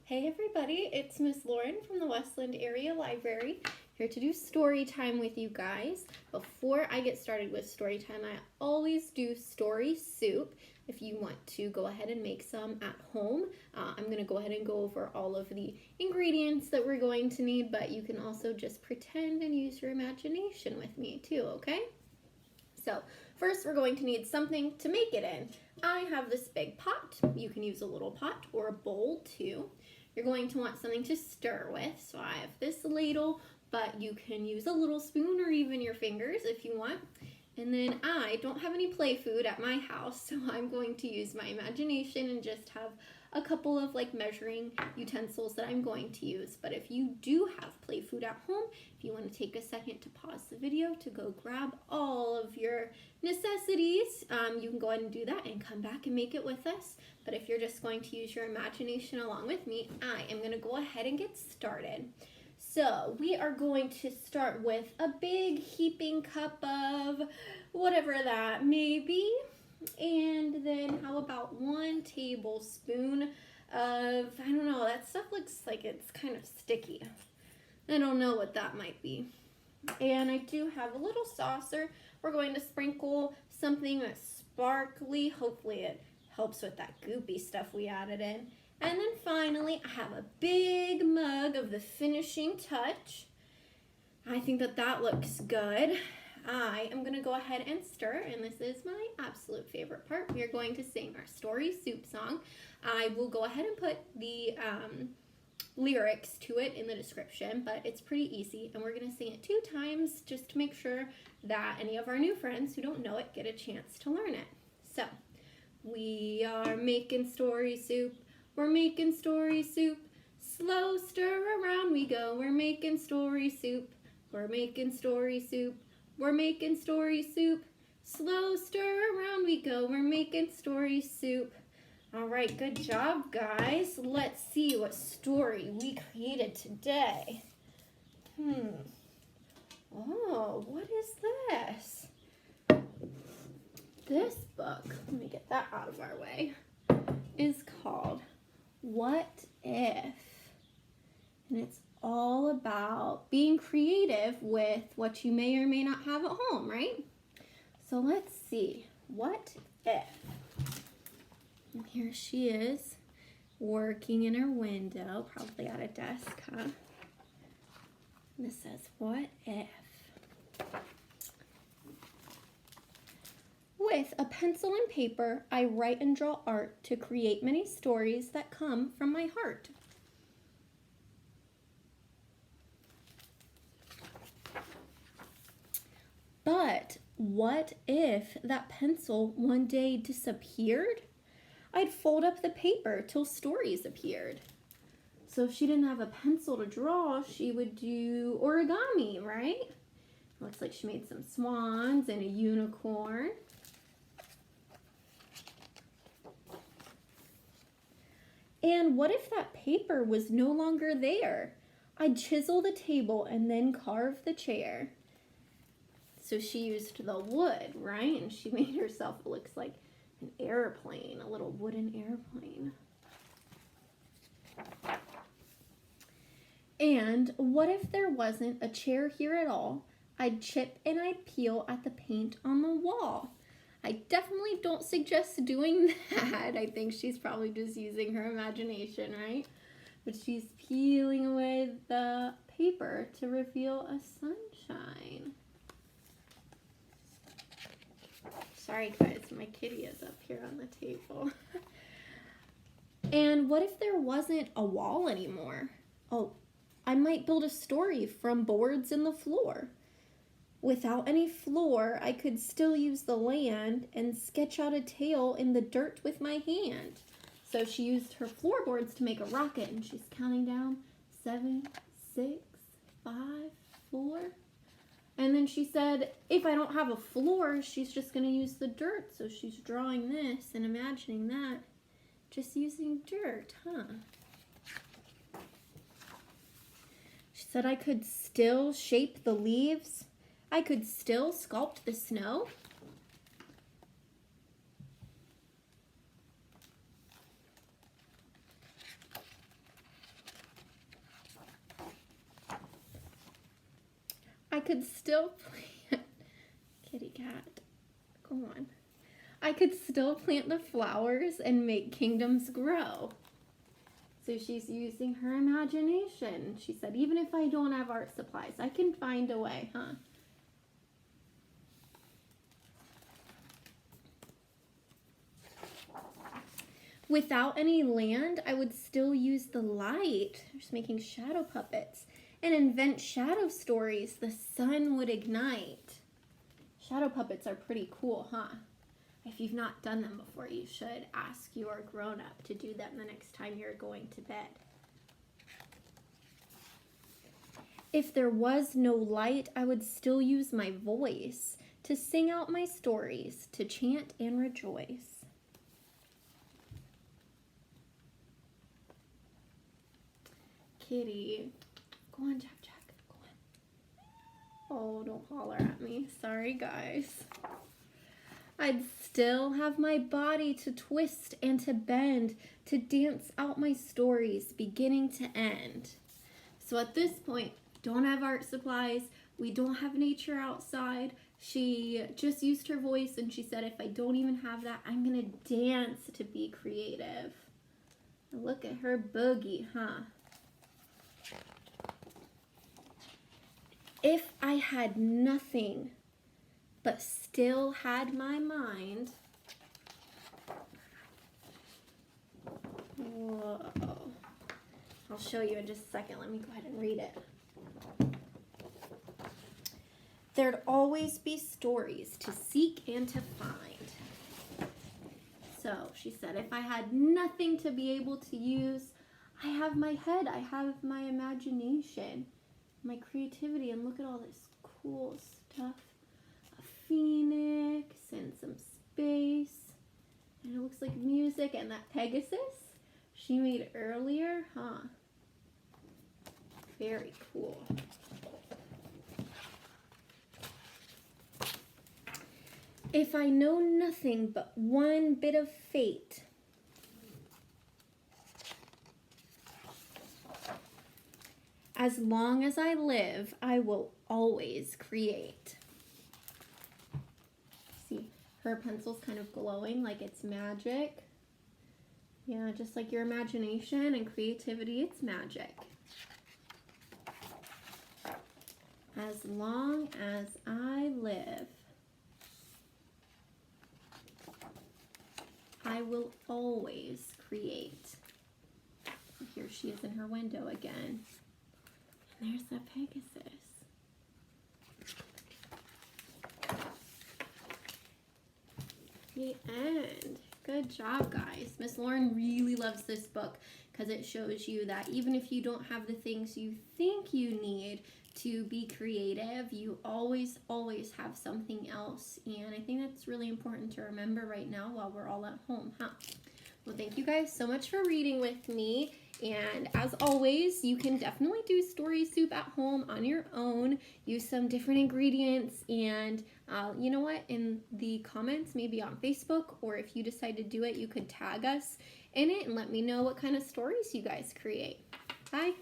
Hey everybody, it's Miss Loren from the Westland Area Library, here to do story time with you guys. Before I get started with story time, I always do story soup. If you want to go ahead and make some at home, I'm going to go ahead and go over all of the ingredients that we're going to need, but you can also just pretend and use your imagination with me too, okay? So first we're going to need something to make it in. I have this big pot. You can use a little pot or a bowl too. You're going to want something to stir with, so I have this ladle, but you can use a little spoon or even your fingers if you want. And then I don't have any play food at my house, so I'm going to use my imagination and just have a couple of measuring utensils that I'm going to use. But if you do have play food at home, if you want to take a second to pause the video to go grab all of your necessities, you can go ahead and do that and come back and make it with us. But if you're just going to use your imagination along with me, I am going to go ahead and get started. So we are going to start with a big heaping cup of whatever that may be. And then how about 1 tablespoon of, I don't know, that stuff looks like it's kind of sticky. I don't know what that might be. And I do have a little saucer. We're going to sprinkle something that's sparkly. Hopefully it helps with that goopy stuff we added in. And then finally, I have a big mug of the finishing touch. I think that looks good. I am going to go ahead and stir, and this is my absolute favorite part. We are going to sing our story soup song. I will go ahead and put the lyrics to it in the description, but it's pretty easy, and we're going to sing it 2 times just to make sure that any of our new friends who don't know it get a chance to learn it. So, we are making story soup. We're making story soup. Slow stir around we go. We're making story soup. We're making story soup. We're making story soup. Slow stir around we go. We're making story soup. All right, good job, guys. Let's see what story we created today. Oh, what is this? This book, let me get that out of our way, is called What If? And it's all about being creative with what you may or may not have at home, right? So let's see. What if? And here she is working in her window, probably at a desk, huh? And it says, what if? With a pencil and paper, I write and draw art to create many stories that come from my heart. But what if that pencil one day disappeared? I'd fold up the paper till stories appeared. So if she didn't have a pencil to draw, she would do origami, right? Looks like she made some swans and a unicorn. And what if that paper was no longer there? I'd chisel the table and then carve the chair. So she used the wood, right? And she made herself, it looks like an airplane, a little wooden airplane. And what if there wasn't a chair here at all? I'd chip and I'd peel at the paint on the wall. I definitely don't suggest doing that. I think she's probably just using her imagination, right? But she's peeling away the paper to reveal a sunshine. Sorry guys, my kitty is up here on the table. And what if there wasn't a wall anymore? Oh, I might build a story from boards in the floor. Without any floor, I could still use the land and sketch out a tale in the dirt with my hand. So she used her floorboards to make a rocket, and she's counting down 7, 6, 5, 4. And then she said, if I don't have a floor, she's just going to use the dirt. So she's drawing this and imagining that, just using dirt, huh? She said I could still shape the leaves. I could still sculpt the snow. could still plant, kitty cat, go on. I could still plant the flowers and make kingdoms grow. So she's using her imagination. She said, even if I don't have art supplies, I can find a way, huh? Without any land, I would still use the light. Just making shadow puppets and invent shadow stories the sun would ignite. Shadow puppets are pretty cool, huh? If you've not done them before, you should ask your grown-up to do them the next time you're going to bed. If there was no light, I would still use my voice to sing out my stories, to chant and rejoice. Kitty, go on, Jack, go on. Oh, don't holler at me. Sorry, guys. I'd still have my body to twist and to bend, to dance out my stories, beginning to end. So at this point, don't have art supplies. We don't have nature outside. She just used her voice and she said, if I don't even have that, I'm gonna dance to be creative. Look at her boogie, huh? If I had nothing, but still had my mind. Whoa. I'll show you in just a second. Let me go ahead and read it. There'd always be stories to seek and to find. So she said, if I had nothing to be able to use, I have my head, I have my imagination, my creativity, and look at all this cool stuff. A phoenix and some space, and it looks like music, and that Pegasus she made earlier, huh? Very cool. If I know nothing but one bit of fate, as long as I live, I will always create. See, her pencil's kind of glowing like it's magic. Yeah, just like your imagination and creativity, it's magic. As long as I live, I will always create. Here she is in her window again. And there's that Pegasus. The end. Good job, guys. Miss Loren really loves this book because it shows you that even if you don't have the things you think you need to be creative, you always have something else. And I think that's really important to remember right now while we're all at home, huh? Well, thank you guys so much for reading with me. And as always, you can definitely do story soup at home on your own. Use some different ingredients, and you know what? In the comments, maybe on Facebook, or if you decide to do it, you could tag us in it and let me know what kind of stories you guys create. Bye.